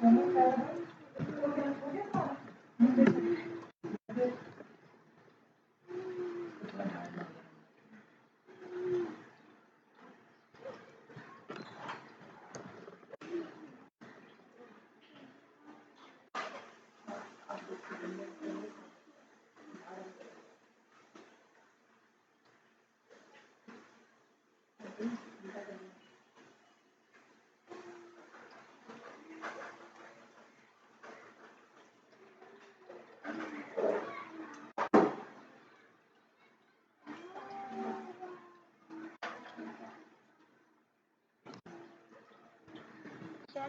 Share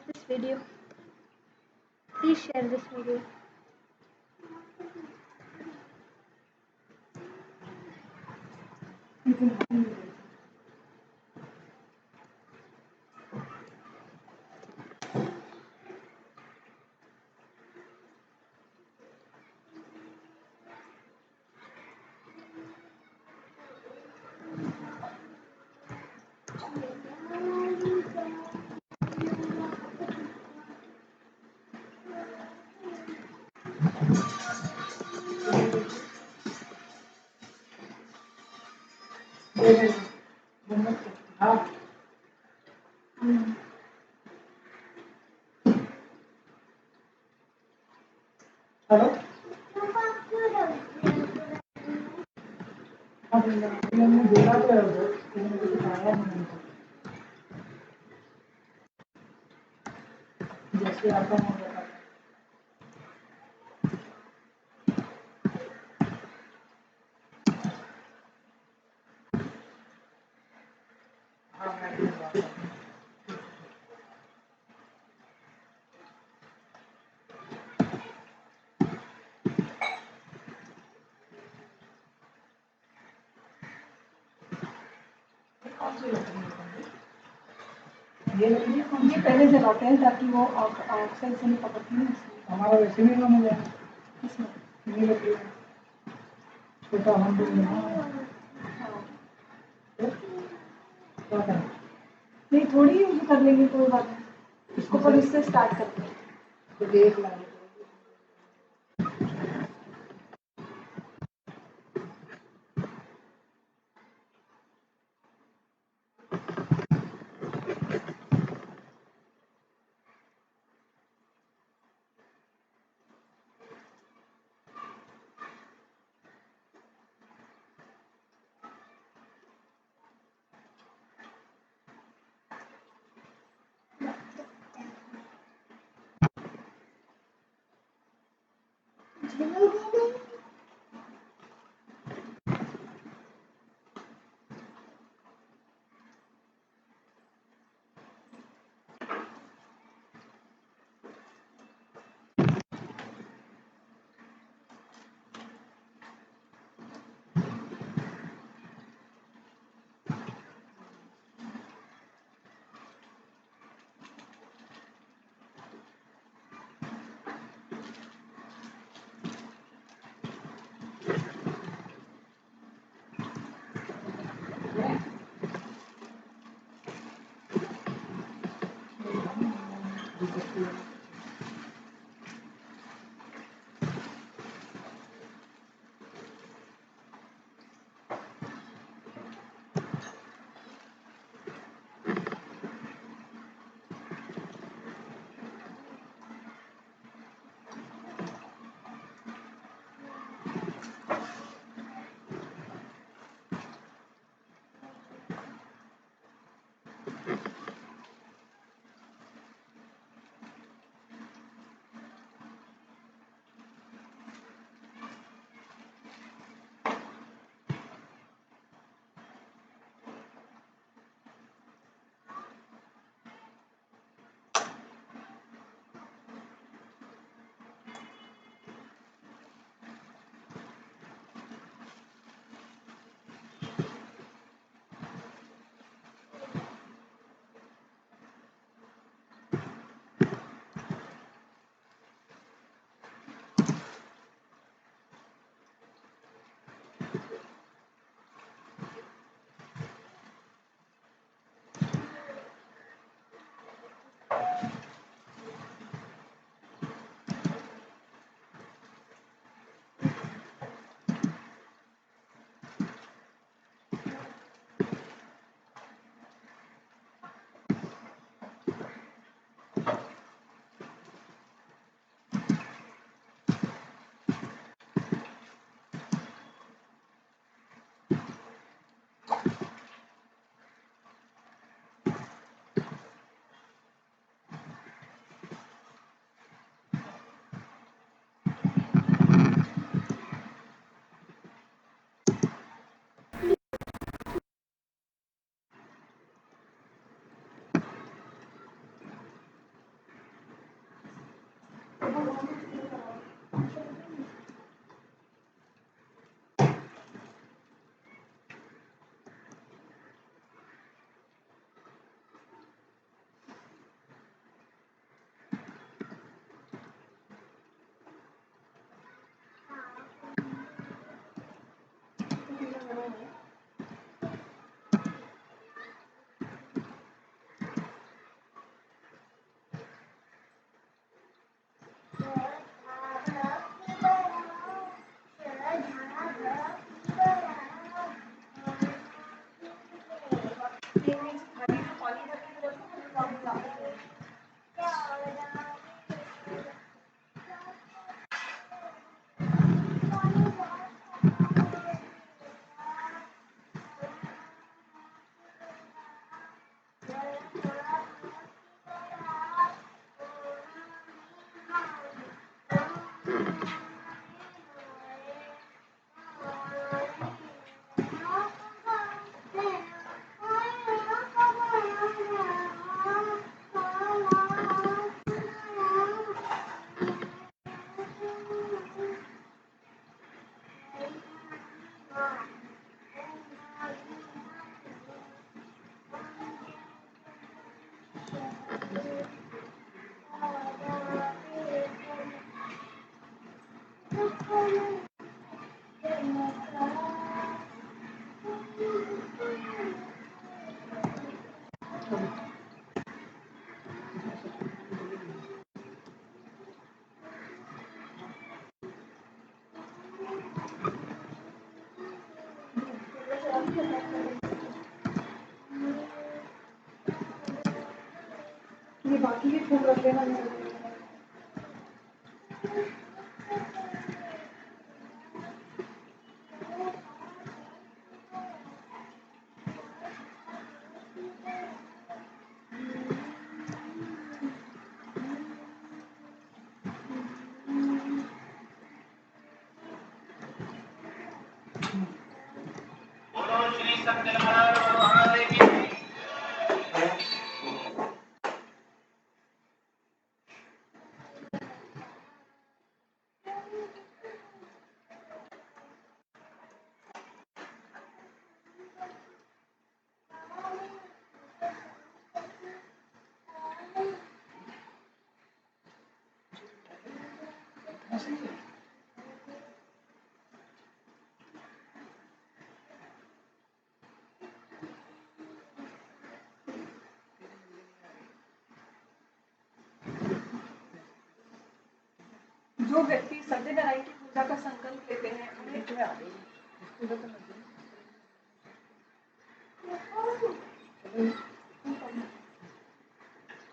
this video. Please share this video. Hello मैंने बोला तो है वो मैंने कुछ आया नहीं जैसे आता हूँ हाँ मैं भी बात करूँ कौन सी लकड़ी ये लकड़ी कौन सी पहले जलाते हैं ताकि वो आग से नहीं पकड़ती है। हमारा वैसे भी नहीं जाए इसमें ये लकड़ी छोटा हम भी क्या करें नहीं थोड़ी यूज कर लेंगे कोई बात नहीं, इसको पर इससे स्टार्ट करते हैं। तो देख लाएंगे ये बाकी भी फूल रख लेना मेरे लिए। बोलो श्री सत्यनारायण भगवान की। जो व्यक्ति सत्यनारायण की पूजा का संकल्प लेते हैं उन्हें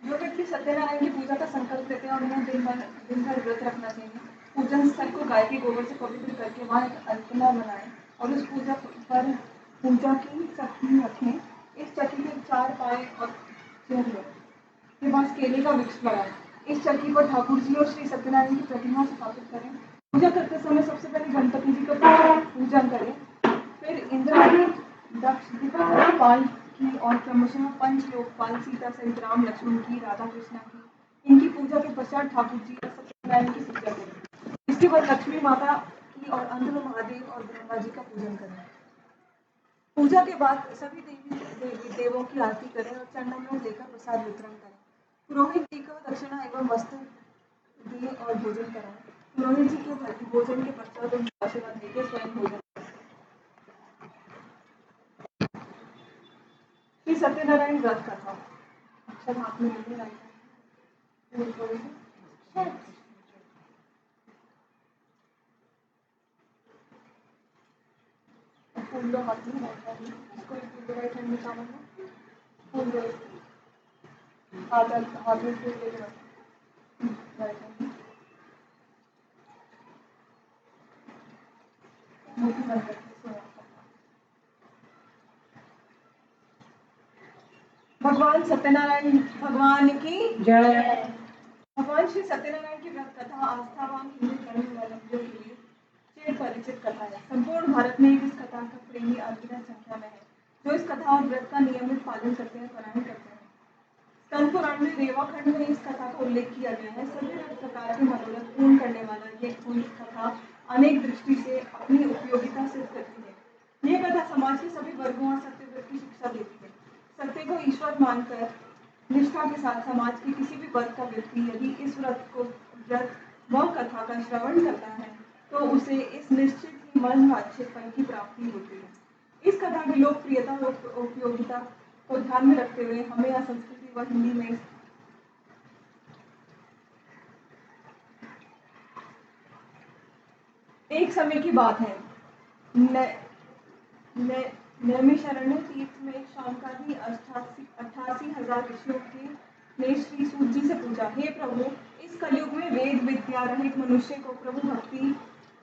जो व्यक्ति सत्यनारायण की पूजा का संकल्प लेते हैं उन्हें दिन भर व्रत रखना चाहिए। पूजन स्थल को गाय के गोबर से पवित्र करके वहाँ एक अल्पना बनाएं और उस पूजा की चक्की रखें। इस चक्की के 4 पाए और के पास केले का वृक्ष लगाएं। इस चक्की पर ठाकुर जी और श्री सत्यनारायण की प्रतिमा स्थापित करें। पूजा करते समय सबसे पहले गणपति जी का पूजन करें, फिर इंद्र आदि दक्ष पाल की और क्रमशः पंच लोकपाल सीता सहित राम लक्ष्मण की, राधा कृष्णा की, इनकी पूजा के पश्चात ठाकुर जी और सत्यनारायण की पूजा करें। इसके बाद लक्ष्मी माता की और अंत में महादेव और ब्रह्मा जी का पूजन करें। पूजा के बाद सभी देवी देवों की आरती करें और चरणों में लेकर प्रसाद वितरण करें। पुरोहित जी को दक्षिणा एवं वस्त्र दें और भोजन कराएं। पुरोहित जी के भोजन के पश्चात उनका आशीर्वाद देकर स्वयं भोजन करें। श्री सत्यनारायण व्रत कथा। अक्षर हाथ में लेके फूल लो हाथ में, इसको फूल दो राइट हैंड में चावल में फूल दो, हाथ में फूल लेके राइट हैंड में मोती बंद करके। भगवान सत्यनारायण भगवान की जय। भगवान श्री सत्यनारायण की व्रत कथा आस्थावान हिंदू धर्मावलंबियों के लिए चिर परिचित कथा है। संपूर्ण भारत में इस कथा का प्रेमी अनगिनत संख्या में है जो इस कथा और व्रत का नियमित पालन करते हैं, पारायण करते हैं। स्कंद पुराण में रेवा खंड में इस कथा का उल्लेख किया गया है। सभी प्रकार के मनोरथ पूर्ण करने वाला ये कथा अनेक दृष्टि से अपनी उपयोगिता सिद्ध करती है। यह कथा समाज के सभी वर्गों और सत्यव्रत की शिक्षा देती है। सत्य को ईश्वर मानकर निष्ठा के साथ समाज के किसी भी वर्ग का व्यक्ति यदि इस व्रत व कथा का श्रवण करता है तो उसे इस निश्चित ही मन वांछित फल की प्राप्ति होती है। इस कथा की लोकप्रियता और उपयोगिता को ध्यान में रखते हुए हमें यह संस्कृति व हिंदी में एक समय की बात है। नैमिषारण्य तीर्थ में शांकादि 88,000 ऋषियों ने श्री सूत जी से पूछा, हे प्रभु, इस कलयुग में वेद विद्या रहित मनुष्य को प्रभु भक्ति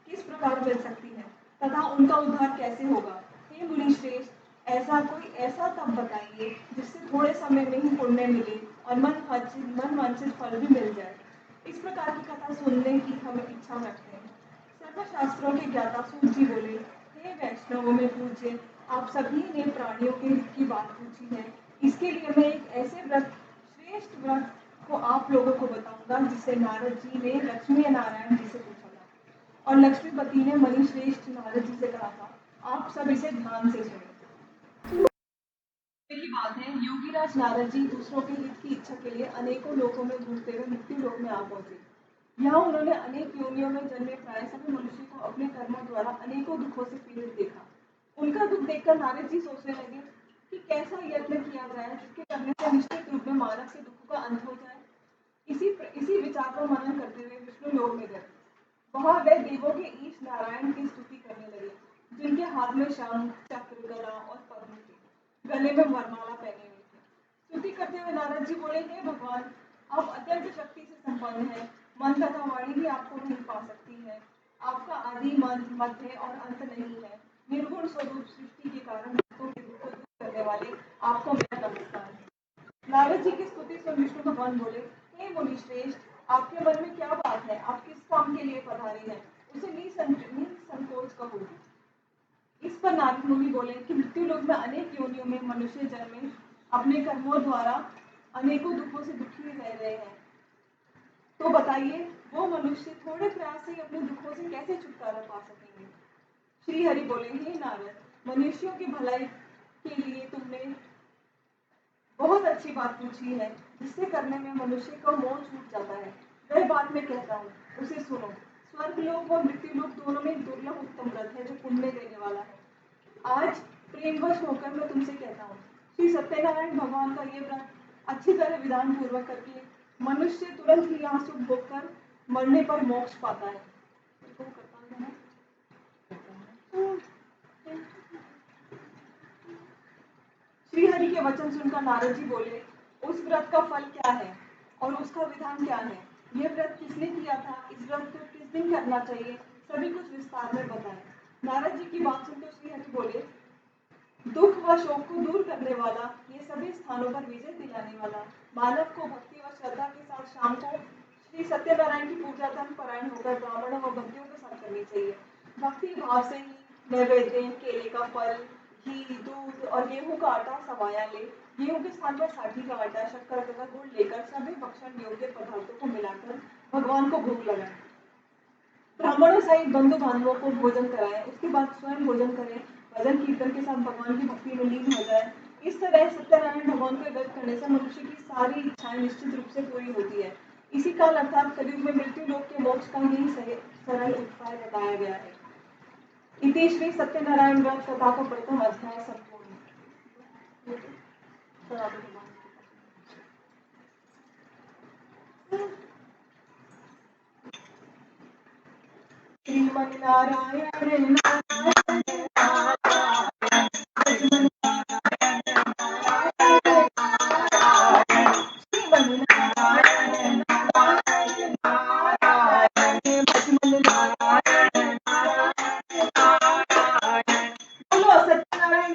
किस प्रकार मिल सकती है तथा उनका उद्धार कैसे होगा? हे मुनि श्रेष्ठ, ऐसा तब बताइए जिससे थोड़े समय में ही पुण्य मिले और मन वांछित फल भी मिल जाए। इस प्रकार की कथा सुनने की हम इच्छा रखते हैं। सर्वशास्त्रों के ज्ञाता सूत जी बोले, हे वैष्णवों में पूज्य, आप सभी ने प्राणियों के हित की बात पूछी है। इसके लिए मैं एक ऐसे श्रेष्ठ व्रत को आप लोगों को बताऊंगा जिसे नारद जी ने लक्ष्मी नारायण जी से पूछा था और लक्ष्मीपति ने मणि श्रेष्ठ नारद जी से कहा था। आप सब इसे ध्यान से सुने। की बात है, योगीराज नारद जी दूसरों के हित की इच्छा के लिए अनेकों लोकों में घूमते हुए मृत्यु लोक में आ पहुंचे। यहाँ उन्होंने अनेक योनियों में जन्मे प्राय सभी मनुष्य को अपने कर्मों द्वारा अनेकों दुखों से पीड़ित देखा। उनका दुख देखकर नारद जी सोचने लगे कि कैसा यत्न किया जाए जिसके करने से निश्चित रूप में मानव के दुख का अंत हो जाए। इसी विचार पर मनन करते हुए विष्णु लोक में गए। वहां वे देवों के ईश नारायण की स्तुति करने लगे, जिनके हाथ में शंख, चक्र, गदा और पद्म थे, गले में वरमाला पहने हुए थे। स्तुति करते हुए नारद जी बोले, हे भगवान, आप अत्यंत शक्ति से संपन्न हैं, मन तथा वाणी भी आपको नहीं पा सकती है। आपका आदि मध्य और अंत नहीं है। निर्गुण स्वरूप सृष्टि के कारण भक्तों के दुख को दूर करने वाले आपको मेरा नमस्कार है। नारद जी की स्तुति सुन विष्णु भगवान बोले, हे मुनिश्रेष्ठ, आपके मन में क्या बात है? आप किस काम के लिए पधारे हैं? उसे निसंकोच कहो। इस पर नारद मुनि बोले कि मृत्यु लोक में अनेक योनियों में मनुष्य जन्मे अपने कर्मों द्वारा अनेकों दुखों से दुखी रह रहे हैं। तो बताइए, वो मनुष्य थोड़े प्रयास से अपने दुखों से कैसे छुटकारा पा सकेंगे? श्री हरि बोले, हे नारद, मनुष्यों की भलाई के लिए तुमने बहुत अच्छी बात पूछी है, जिससे करने में मनुष्य का मोह छूट जाता है। वह बात मैं कहता हूँ, उसे सुनो। स्वर्ग लोक और मृत्यु लोक दोनों में दुर्लभ उत्तम व्रत है जो पुण्य देने वाला है। आज प्रेमवश होकर मैं तुमसे कहता हूँ, श्री सत्यनारायण भगवान का ये व्रत अच्छी तरह विधान पूर्वक करके मनुष्य तुरंत ही यहाँ सुख भोग कर मरने पर मोक्ष पाता है। श्री हरि के वचन सुनकर नारद जी बोले, उस व्रत का फल क्या है और उसका विधान क्या है? यह व्रत किसने किया था? इस व्रत को किस दिन करना चाहिए? सभी कुछ विस्तार में बताएं। नारद जी की बात सुनकर श्री हरि बोले, दुख व शोक को दूर करने वाला, ये सभी स्थानों पर विजय दिलाने वाला, मानव को भक्ति व श्रद्धा के साथ शाम को श्री सत्यनारायण की पूजा धर्म परायण होकर ब्राह्मणों व भक्तियों के साथ करनी चाहिए। भक्ति भाव से ही नैवेद्य, केले का फल, घी, दूध और गेहूं का आटा समाया ले। गेहूं के स्थान पर साठी का आटा, शक्कर तथा गुड़ लेकर सभी भक्षण योग्य पदार्थों को मिलाकर भगवान को भोग लगाएं। ब्राह्मणों सहित बंधु बांधवों को भोजन कराएं, उसके बाद स्वयं भोजन करें, भजन कीर्तन के साथ भगवान की भक्ति में लीन हो जाए। इस तरह सत्यनारायण भगवान को व्रत करने से मनुष्य की सारी इच्छाएं निश्चित रूप से पूरी होती है। इसी काल अर्थात कलयुग में मृत्यु लोक के मोक्ष का यही सरल उपाय बताया गया है। इति श्री सत्यनारायण व्रत कथा का प्रथम अध्याय संपूर्ण। श्रीमन नारायण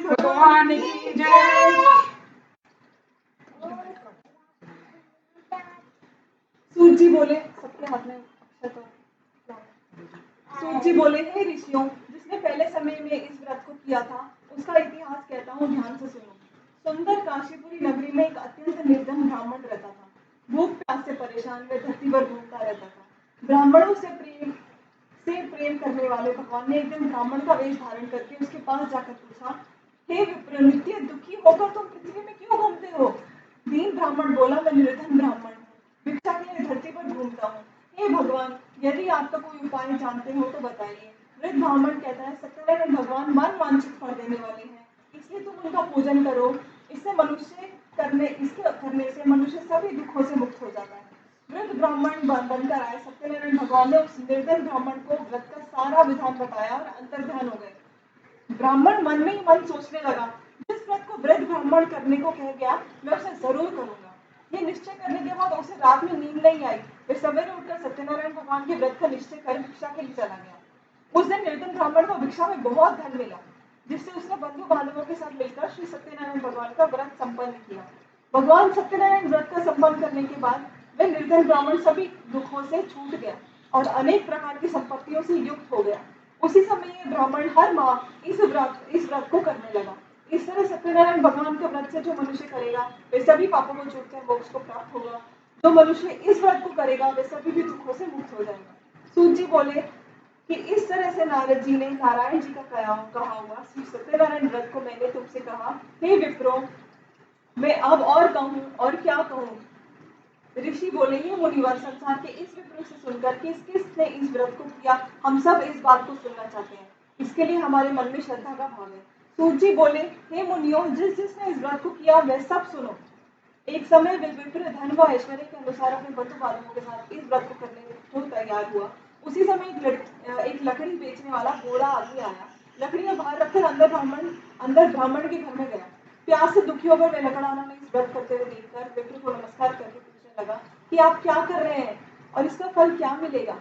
भगवान की जय। सूत जी बोले, सबके हाथ में सूत जी बोले, हे ऋषियों, जिसने पहले समय में इस व्रत को किया था उसका इतिहास कहता हूँ, ध्यान से सुनो। सुंदर काशीपुरी नगरी में एक अत्यंत निर्धन ब्राह्मण रहता था। भूख प्यास से परेशान वह धरती पर घूमता रहता था। ब्राह्मणों से प्रेम करने वाले भगवान ने एक दिन ब्राह्मण का वेश धारण करके उसके पास जाकर पूछा, हे विप्र, नित्य दुखी होकर तुम पृथ्वी में क्यों घूमते हो? दीन ब्राह्मण बोला, मैं निर्धन ब्राह्मण हूँ, भिक्षा के लिए धरती पर घूमता हूँ। हे भगवान, यदि आपका कोई उपाय जानते हो तो बताइए। वृद्ध ब्राह्मण कहता है, सत्यनारायण भगवान मन वांछित फल देने वाले हैं, इसलिए तुम उनका पूजन करो। इसके करने से मनुष्य सभी दुखों से मुक्त हो जाता है। वृद्ध ब्राह्मण बनकर आए सत्यनारायण भगवान ने उस निर्धन ब्राह्मण को व्रत का सारा विधान बताया और अंतर्ध्यान हो गए। ब्राह्मण मन में ही मन सोचने लगा, जिस व्रत को वृद्ध ब्राह्मण करने को कह गया मैं उसे जरूर करूंगा। ये निश्चय करने के बाद उसे रात में नींद नहीं आई। वह सवेरे उठकर सत्यनारायण भगवान के व्रत का निश्चय कर भिक्षा के लिए चला गया। उस दिन निर्धन ब्राह्मण को भिक्षा में बहुत धन मिला, जिससे उसने बंधु बांधवों के साथ मिलकर श्री सत्यनारायण भगवान का व्रत संपन्न किया। भगवान सत्यनारायण व्रत का संपन्न करने के बाद वह निर्धन ब्राह्मण सभी दुखों से छूट गया और अनेक प्रकार की संपत्तियों से युक्त हो गया। उसी समय ये ब्राह्मण हर माह इस व्रत को करने लगा। इस तरह सत्यनारायण भगवान के व्रत से जो मनुष्य करेगा वह सभी पापों को छूटकर मोक्ष को प्राप्त होगा। जो मनुष्य इस व्रत को करेगा वह सभी भी दुखों से मुक्त हो जाएगा। सूत जी बोले कि इस तरह से नारद जी ने नारायण जी का कहा हुआ श्री सत्यनारायण व्रत को मैंने तुमसे कहा, हे विप्रो, मैं अब और कहूँ और क्या कहूँ? ऋषि बोले, ये मुनिवर, संसार के इस विप्र से सुनकर किस किसने इस व्रत को किया, हम सब इस बात को सुनना चाहते हैं। इसके लिए हमारे मन में श्रद्धा का भाव है। सूत जी बोले, हे मुनियों, जिसने इस व्रत को किया वह सब सुनो। एक समय वे विप्र धन व ऐश्वर्य के अनुसार अपने बंधु बांधवों के साथ इस व्रत को करने को तैयार हुआ। उसी समय एक लकड़ी बेचने वाला घोड़ा आगे आया। लकड़ियां बाहर रखकर अंदर ब्राह्मण के घर में गया। प्यास से दुखी होकर वह लकड़हारा ने इस व्रत करते हुए देखकर विप्र को नमस्कार करके पूछने लगा, कि आप क्या कर रहे हैं और इसका फल क्या मिलेगा?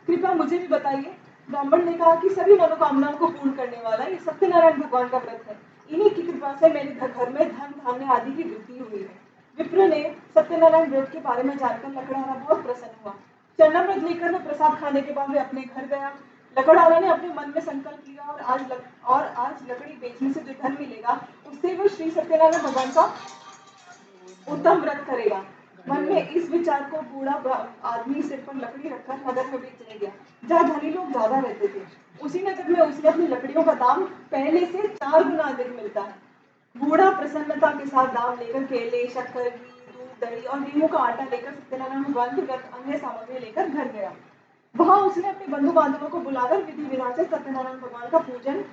कृपया मुझे भी बताइए। ब्राह्मण ने कहा कि सभी मनोकामनाओं को पूर्ण करने वाला ये सत्यनारायण भगवान का व्रत है। इन्हीं की कृपा से मेरे घर में धन धान्य आदि की वृद्धि हुई है। विप्र ने सत्यनारायण व्रत के बारे में जानकर लकड़हारा बहुत प्रसन्न हुआ। चरणामृत लेकर वह प्रसाद खाने के बाद वे अपने घर गया। लकड़हारा ने अपने मन में संकल्प लिया और आज लकड़ी बेचने से जो धन मिलेगा उससे वह श्री सत्यनारायण भगवान का उत्तम व्रत करेगा। मन में इस विचार को बूढ़ा आदमी सिर पर लकड़ी रखकर नगर में भी चले गया, जहाँ धनी लोग ज्यादा रहते थे। उसी नगर में उसे अपनी लकड़ियों का दाम पहले से 4 गुना अधिक मिलता है। बूढ़ा प्रसन्नता के साथ दाम लेकर केले, शक्कर, घी, दूध, दही और गेहूं का आटा लेकर सत्यनारायण भगवान के व्रत अन्य सामग्री लेकर घर गया। वहां उसने अपने बंधु बांधवों को बुलाकर विधि विधान से सत्यनारायण भगवान का पूजन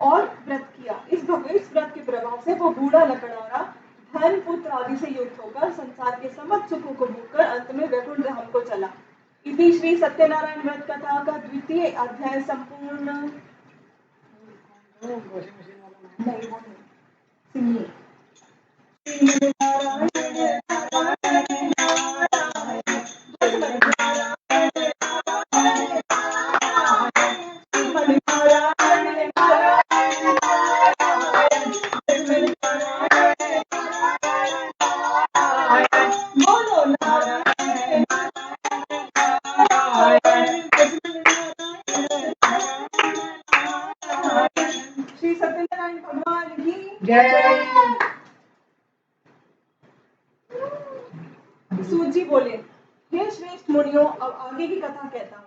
और व्रत किया। इस व्रत के प्रभाव से वो बूढ़ा लकड़हारा धन पुत्र आदि से युक्त होकर संसार के समस्त सुखों को भोगकर अंत में वैकुंठ धाम को चला। इति श्री सत्यनारायण व्रत कथा का 2य अध्याय संपूर्ण। नहीं वो नहीं, सुनिए। श्री सत्यनारायण भगवान की जय। सूत जी बोले, हे श्रेष्ठ मुनियों, अब आगे की कथा कहता हूँ।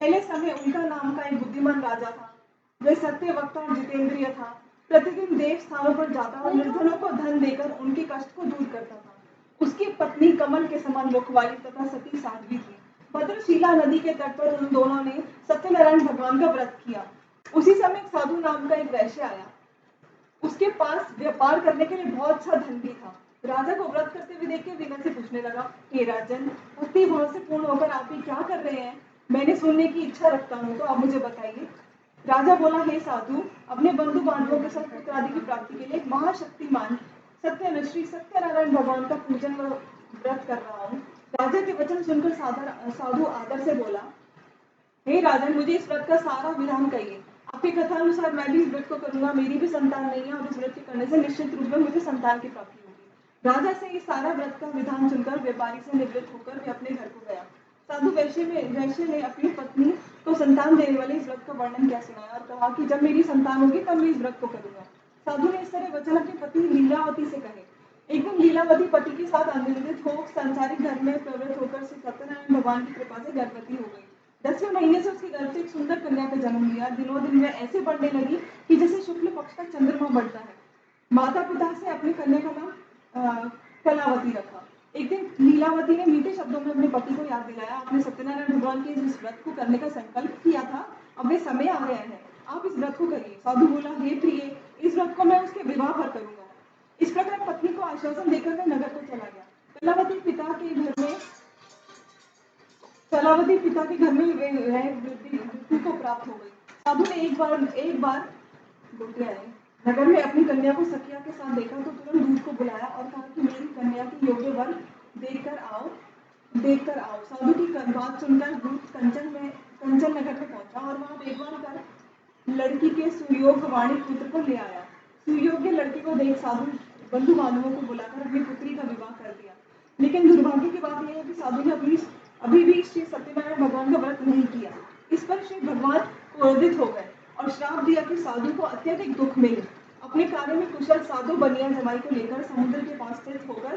पहले समय उनका नाम का एक बुद्धिमान राजा था। वह सत्य वक्ता और जितेंद्रिय था। प्रतिदिन देव स्थानों पर जाता और निर्धनों को धन देकर उनके कष्ट को दूर करता था। उसकी पत्नी कमल के समान मुख वाली तथा सती साध्वी थी। भद्रशिला नदी के तट पर उन दोनों ने सत्यनारायण भगवान का व्रत किया। उसी समय एक साधु नाम का एक वैश्य आया। उसके पास व्यापार करने के लिए बहुत सा धन भी था। राजा को व्रत करते हुए देख के विनय से पूछने लगा, हे राजन, भक्ति भाव से पूर्ण होकर आप ये क्या कर रहे हैं? मैंने सुनने की इच्छा रखता हूँ, तो आप मुझे बताइए। राजा बोला, हे साधु, अपने बंधु बांधवों के साथ पुत्र आदि की प्राप्ति के लिए महाशक्तिमान श्री सत्यनारायण भगवान का पूजन व व्रत कर रहा हूँ। राजा के वचन सुनकर साधु आदर से बोला, हे राजन, मुझे इस व्रत का सारा विधान कहिए। आपके कथा अनुसार मैं भी इस व्रत को करूंगा। मेरी भी संतान नहीं है और इस व्रत के करने से निश्चित रूप में मुझे संतान की प्राप्ति होगी। राजा से इस सारा व्रत का विधान सुनकर व्यापारी से निवृत्त होकर वे अपने घर को गया। साधु वैश्य ने अपनी पत्नी को संतान देने वाले इस व्रत का वर्णन क्या सुनाया और कहा कि जब मेरी संतान होगी तब मैं इस व्रत को करूंगा। साधु ने इस तरह वचन अपनी पत्नी लीलावती से कहे। एक दिन लीलावती पति के साथ अनिंदित हो संसारिक धर्म में प्रवृत्त होकर श्री सत्यनारायण भगवान की कृपा से गर्भवती हो गई। 10वें महीने से उसके गर्भ से एक सुंदर कन्या का जन्म लिया। दिनों दिन वह ऐसे बढ़ने लगी कि जैसे शुक्ल पक्ष का चंद्रमा बढ़ता है। माता पिता से अपनी कन्या का नाम कलावती रखा। एक दिन लीलावती ने मीठे शब्दों में अपने पति को याद दिलाया, आपने सत्यनारायण भगवान के इस व्रत को करने का संकल्प किया था, अब वे समय आ गया है, आप इस व्रत को करिए। साधु बोला, हे प्रिय, इस व्रत को मैं उसके विवाह पर करूंगा। इस प्रकार पत्नी को आश्वासन देकर वह नगर को चला गया। कलावती पिता के घर में मृत्यु को प्राप्त हो गई। साधु ने एक बार नगर में अपनी कन्या को सखिया के साथ देखा तो तुरंत दूत को बुलाया और कहा कि मेरी कन्या की योग्य वर देखकर आओ। साधु की बात सुनकर दूत कंचन नगर में पहुंचा और वहां देखभाल कर लड़की के सुयोग्य वाणी पुत्र को ले आया। सुयोग्य लड़की को देख साधु बंधु बांधवों को बुलाकर अपनी पुत्री का विवाह कर दिया। लेकिन दुर्भाग्य की बात यह है कि साधु ने अभी भी श्री सत्यनारायण भगवान का व्रत नहीं किया। इस पर श्री भगवान क्रोधित हो गए और श्राप दिया कि साधु को अत्यधिक दुख मिले। अपने कार्य में कुशल साधु बनिया जमाई को लेकर समुद्र के पास स्थित होकर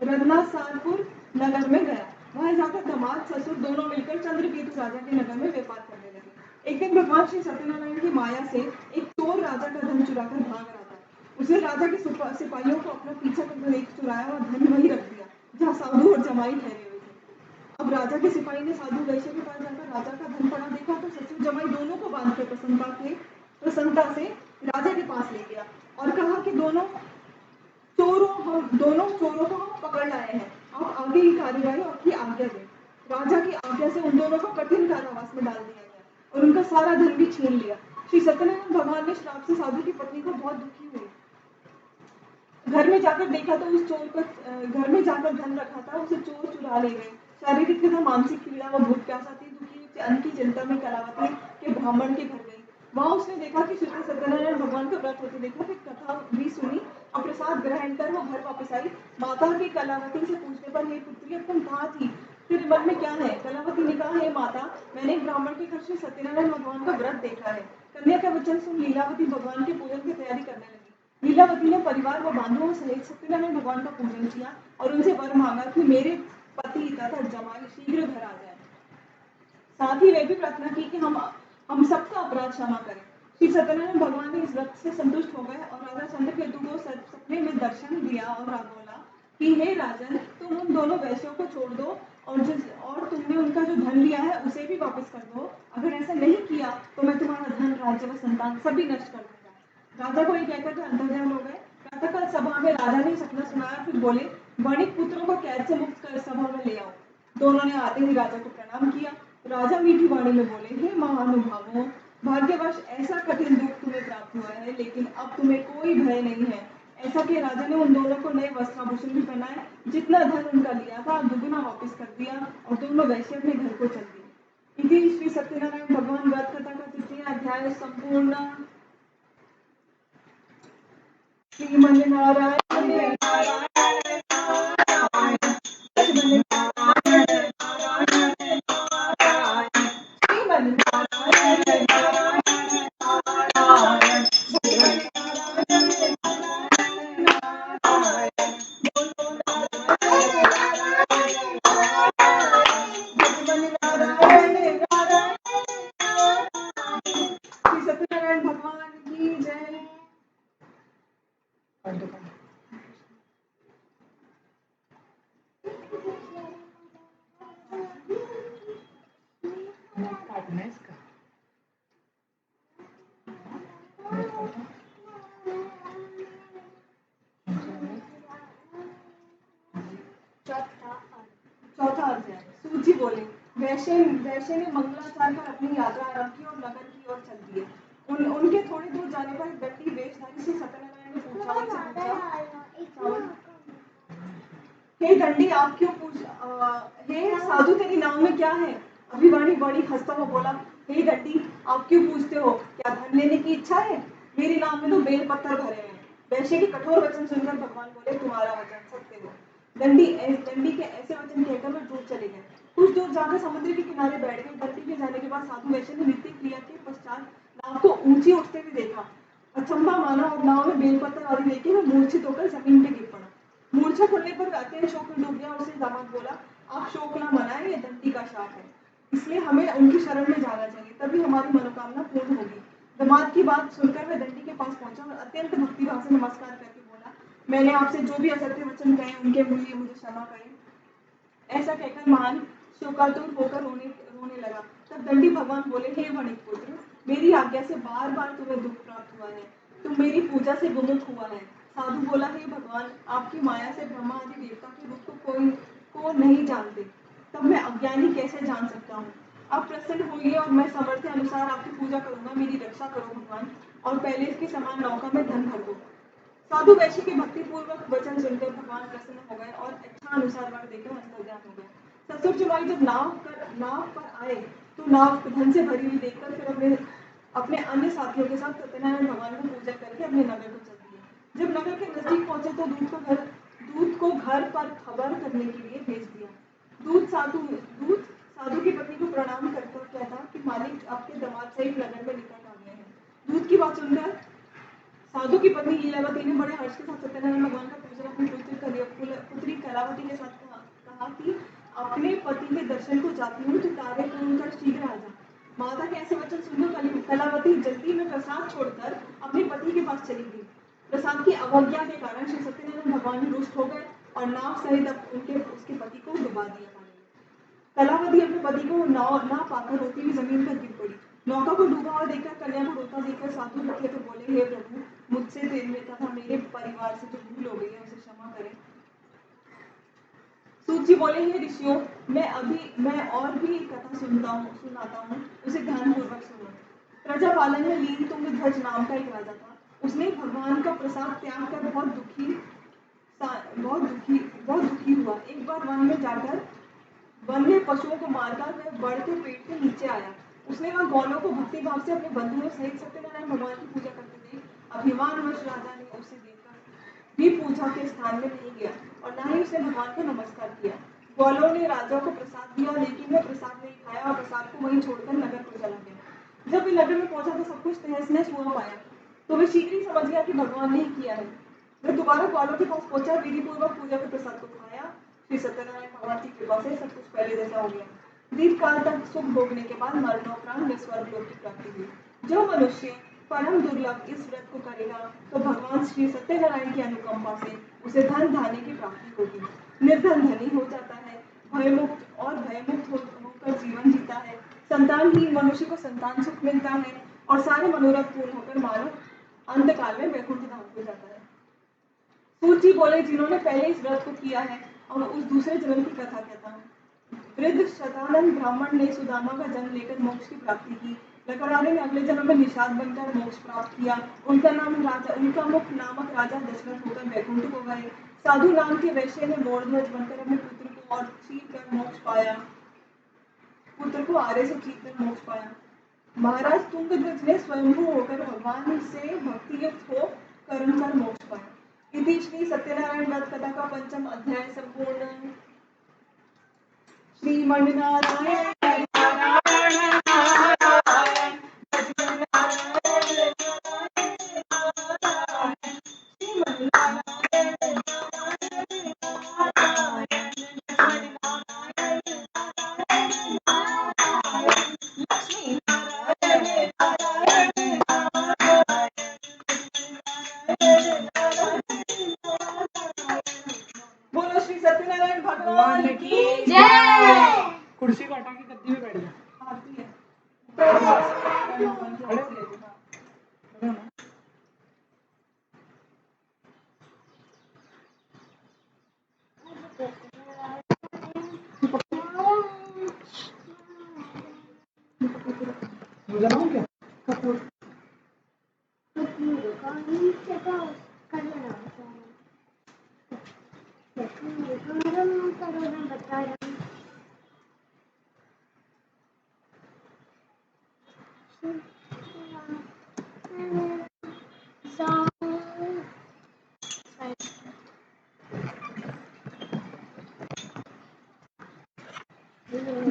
रत्नासारपुर नगर में गया। वहां जाकर दामाद ससुर दोनों मिलकर चंद्रकेतु राजा के नगर में व्यापार करने लगे। एक दिन भगवान श्री सत्यनारायण की माया से एक चोर राजा का धन चुराकर भाग रहा था। उसने राजा के सिपाहियों को अपना पीछा कर एक चुराया और धन वही रख दिया जहाँ साधु और जमाई ठहरे हुए थे। अब राजा के सिपाही ने साधु वैश्य के पास जाकर राजा का धन पड़ा देखा तो ससुर जमाई दोनों को बांध कर प्रसन्नता से राजा के पास ले गया और कहा कि दोनों चोरों को हम पकड़ लाए हैं, आप आगे की कार्यवाही आपकी आज्ञा दें। राजा की आज्ञा से उन दोनों को कठिन कारावास में डाल दिया गया और उनका सारा धन भी छीन लिया। श्री सत्यनारायण भगवान ने श्राप से साधु की पत्नी को बहुत दुखी हुई घर में जाकर देखा तो उस चोर का घर में जाकर धन रखा था उसे चोर चुरा ले गए। शारीरिक तथा मानसिक पीड़ा व भूख प्यासा थी दुखी अन्न की चिंता में कलावती के ब्राह्मण के घर गई। वहां उसने देखा कि श्री सत्यनारायण भगवान का व्रत होते देखा, फिर कथा भी सुनी और प्रसाद ग्रहण कर वो घर वापस आई। माता की कलावती से पूछने पर, हे पुत्री, अब तुम कहाँ थी? तेरे मन में क्या है? कलावती ने कहा, हे माता, मैंने एक ब्राह्मण के घर श्री सत्यनारायण भगवान का व्रत देखा है। कन्या का वचन सुन लीलावती भगवान के पूजन की तैयारी करने लगी। लीलावती ने परिवार व बांधवों सहित सत्यनारायण भगवान का पूजन किया और उनसे वर मांगा कि मेरे पति तथा जमाई शीघ्र घर आ जाए। साथ ही वे भी प्रार्थना की कि हम सबका अपराध क्षमा करें। श्री सत्यनारायण भगवान ने इस व्रत से संतुष्ट हो गए और राजा चंद्रकेतु को सपने में दर्शन दिया और बोला कि हे राजन, तुम उन दोनों वैश्यों को छोड़ दो और तुमने उनका जो धन लिया है उसे भी वापस कर दो। अगर ऐसा नहीं किया तो मैं तुम्हारा धन, राज्य व संतान सभी नष्ट कर दूंगा। राजा को ये कहकर अंतर्ध्यान हो गए। प्रातःकाल सभा में राजा ने सपना सुनाया, फिर बोले, वणिक पुत्रों को कैद से मुक्त कर सभा में ले आओ। दोनों ने आते ही राजा को प्रणाम किया। राजा मीठी वाणी में बोले, हे महानुभावों, भाग्यवश ऐसा कठिन दुख तुम्हें प्राप्त हुआ है, लेकिन अब तुम्हें कोई भय नहीं है। ऐसा कि राजा ने उन दोनों को नए वस्त्राभूषण भी पहनाए, जितना धन उनका लिया था दुगुना वापस कर दिया और दोनों वैश्य अपने घर को चल दिए। इति श्री सत्यनारायण भगवान व्रत कथा का 3 अध्याय संपूर्ण। श्रीमन्नारायण सत्यनारायण भगवान की जय। काटना है इसका। चौथा अध्याय। सूची बोले, वैश्य ने मंगलाचार कर अपनी यात्रा आरंभ की और नगर की ओर चल दिए। उनके थोड़ी दूर जाने पर दंडी वेशधारी से सत्यनारायण ने पूछा, हे दंडी, आप क्यों हे साधु, तेरी नाम में क्या है? अभिवाणी बड़ी हंसता हुआ बोला, हे दंडी, आप क्यों पूछते हो? क्या धन लेने की इच्छा है? मेरे नाम में तो बेल पत्थर भरे हैं। वैश्य के कठोर वचन सुनकर भगवान बोले, तुम्हारा वचन सत्य हो। दंडी के ऐसे वचन कहकर वे दूर चले गए। कुछ दूर जाकर समुद्र के किनारे बैठ गए। दंडी के जाने के बाद साधु वैश्य ने नित्य क्रिया के पश्चात नाव को ऊंची उठते हुए देखा। अचंभा माना और नाव में बेलपत्र आदि लेके वह मूर्छित होकर जमीन पे गिर पड़ा। मूर्छा खुलने पर अत्यंत शोक में डूब गया। उससे दामाद बोला, आप शोक न मनाएं, ये दंडी का शाप है, इसलिए हमें उनकी शरण में जाना चाहिए, तभी हमारी मनोकामना पूर्ण होगी। दामाद की बात सुनकर वह दंडी के पास पहुंचा और अत्यंत भक्तिभाव से नमस्कार करके बोला, मैंने आपसे जो भी असत्य वचन कहे उनके लिए मुझे क्षमा करें। ऐसा कहकर महान शोकातुर होकर रोने लगा। तब दंडी भगवान बोले, हे वणिक पुत्र, मेरी आज्ञा से बार बार तुम्हें दुख प्राप्त हुआ है, तुम मेरी पूजा से विमुख हुआ है। साधु बोला, हे भगवान, आपकी माया से ब्रह्मा आदि देवता के रूप को नहीं जानते, तब मैं अज्ञानी कैसे जान सकता हूँ? आप प्रसन्न होइए और मैं सामर्थ्य अनुसार आपकी पूजा करूंगा। मेरी रक्षा करो भगवान, और पहले इसके समान नौका में धन भर दो। साधु वैश्य के भक्तिपूर्वक वचन सुनकर भगवान प्रसन्न हो गए और इच्छा अनुसार वर देकर अंतर्ध्यान हो गए। ससुर जमाई जब नाव पर आए तो नाव धन से भरी हुई देखकर फिर अपने अन्य साथियों के साथ सत्यनारायण भगवान को पूजा करके अपने नगर को चल दिए। जब नगर के नजदीक पहुंचे तो दूत को घर पर खबर करने के लिए भेज दिया। दूत साधु की पत्नी को प्रणाम करता कहता कि मालिक आपके दामाद सहित नगर में निकट आ गए हैं। दूत की बात सुनकर साधु की पत्नी लीलावती ने बड़े हर्ष के साथ सत्यनारायण भगवान का पूजन अपनी पुत्री कलावती के साथ कहा कि अपने पति के दर्शन को जाती हूँ, तो कार्य पूर्ण कर शीघ्र आ जा। माता के ऐसे वचन सुनकर कलावती जल्दी में प्रसाद छोड़कर अपने पति के पास चली गई। प्रसाद की अवज्ञा के कारण श्री सत्यनारायण भगवान रुष्ट हो गए और नाव सहित उसके पति को डुबा दिया। कलावती अपने पति को ना पाकर रोती हुई जमीन पर गिर पड़ी। नौका को डूबा हुआ देखकर, कन्या को रोता देखकर साधु रुके तो बोले, हे प्रभु, मुझसे तथा मेरे परिवार से जो भूल हो गई है उसे क्षमा करें। सूत जी बोले, हे ऋषियों, मैं और भी कथा सुनाता हूँ, उसे ध्यानपूर्वक सुनो। प्रजापालन में लीन तुंगध्वज नाम का एक राजा था। उसने भगवान का प्रसाद त्याग कर बहुत दुखी बहुत दुखी हुआ। एक बार वन में जाकर वन में पशुओं को मारकर वह बढ़ के पेड़ के नीचे आया। उसने वहां गौलों को भक्ति भाव से अपने बंधुओं सहित सत्यनारायण भगवान की पूजा करते देख अभिमानवश राजा ने उसे देखकर भी पूजा के स्थान में नहीं गया और न ही उसने भगवान को नमस्कार किया। ग्वालों ने राजा को प्रसाद दिया, लेकिन वह प्रसाद नहीं खाया और प्रसाद को वहीं छोड़कर नगर को चला गया। जब वे नगर में पहुंचा तो सब कुछ तहस नहस हुआ पाया, तो वे शीघ्र ही समझ गया कि भगवान ने ही किया है। वह दोबारा ग्वालों के पास पहुंचा, विधि पूर्वक पूजा के प्रसाद को खाया। श्री सत्यनारायण भगवान की कृपा से सब कुछ पहले जैसा हो गया। दीर्घ काल तक सुख भोगने के बाद मरणोपरांत में स्वर्ग लोक की प्राप्ति हुई। जो मनुष्य परम दुर्लभ इस व्रत को करेगा तो भगवान श्री सत्यनारायण की अनुकंपा से उसे धन धान्य की प्राप्ति होगी। निर्धन धनी हो जाता है, भयमुक्त होकर जीवन जीता है। संतानहीन मनुष्य को संतान सुख मिलता है और सारे मनोरथ पूर्ण होकर मानव अंतकाल में वैकुंठ धाम को जाता है। सूत जी बोले, जिन्होंने पहले इस व्रत को किया है और उस दूसरे जन्म की कथा कहता हूँ। वृद्ध शतानंद ब्राह्मण ने सुदामा का जन्म लेकर मोक्ष की प्राप्ति की। लकड़हारे ने अगले जन्म में निषाद बनकर मोक्ष प्राप्त किया। उनका मुख नामक राजा दशरथ होकर वैकुंठ को गए। साधु नाम के वैश्य ने मोरध्वज बनकर अपने पुत्र को और चीर कर मोक्ष पाया। पुत्र को आरे से चीर कर मोक्ष पाया। महाराज तुंगध्वज ने स्वयंभू होकर भगवान से भक्तियुक्त हो कर्म कर मोक्ष पाया। इति श्री सत्यनारायण व्रत कथा का पंचम अध्याय संपूर्ण। श्रीमन्नारायण नारायण नारायण बोलो श्री सत्यनारायण भगवान की जय। कुर्सी को हटा के गद्दी में बैठ जा। आती है। खड़े ना। मुझे नाम क्या? कपूर।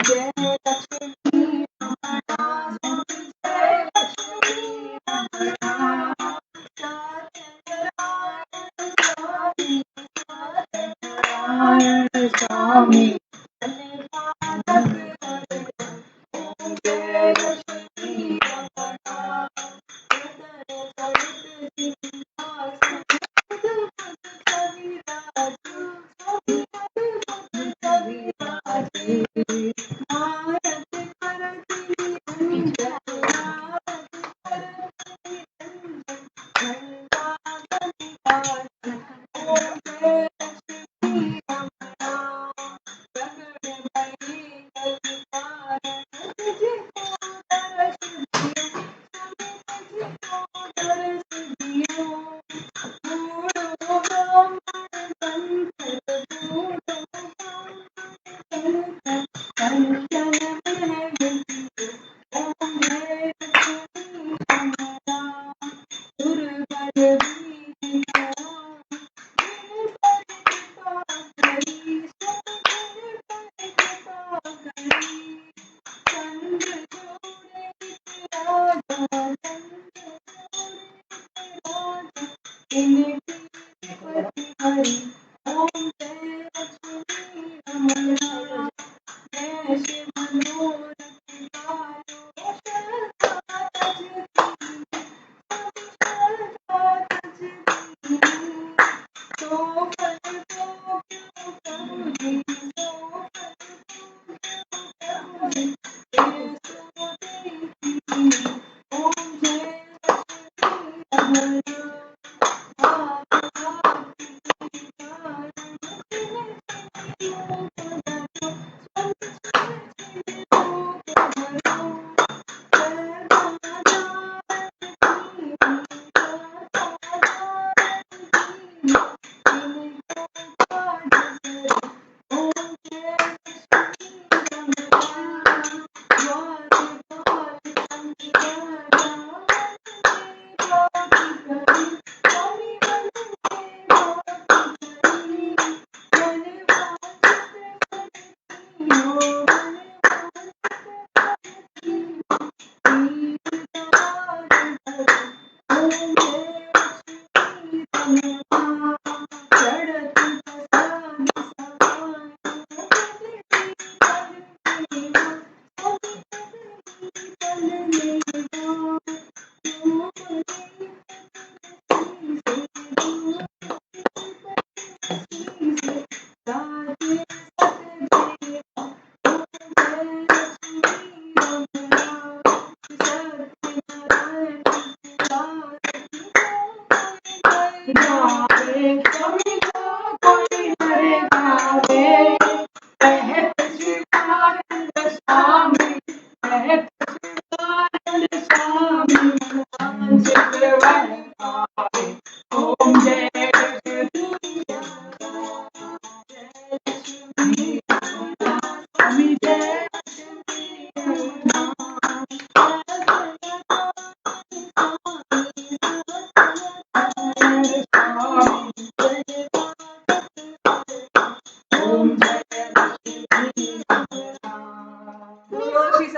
जय लक्ष्मी रमणा जय लक्ष्मी रमणा सत्यनारायण स्वामी जय लक्ष्मी रमणा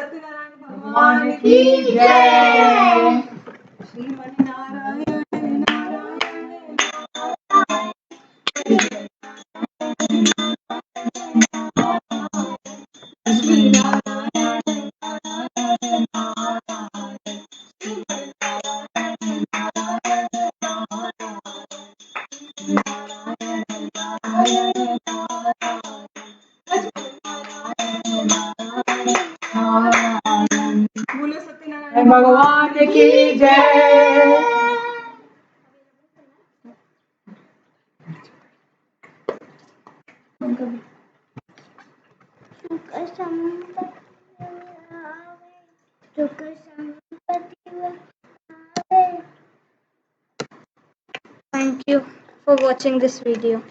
सत्यनारायण भगवान भगवान की जय। श्रीमन नारायण नारायण बोलो सत्यनारायण भगवान की जय। Thank you for watching this video.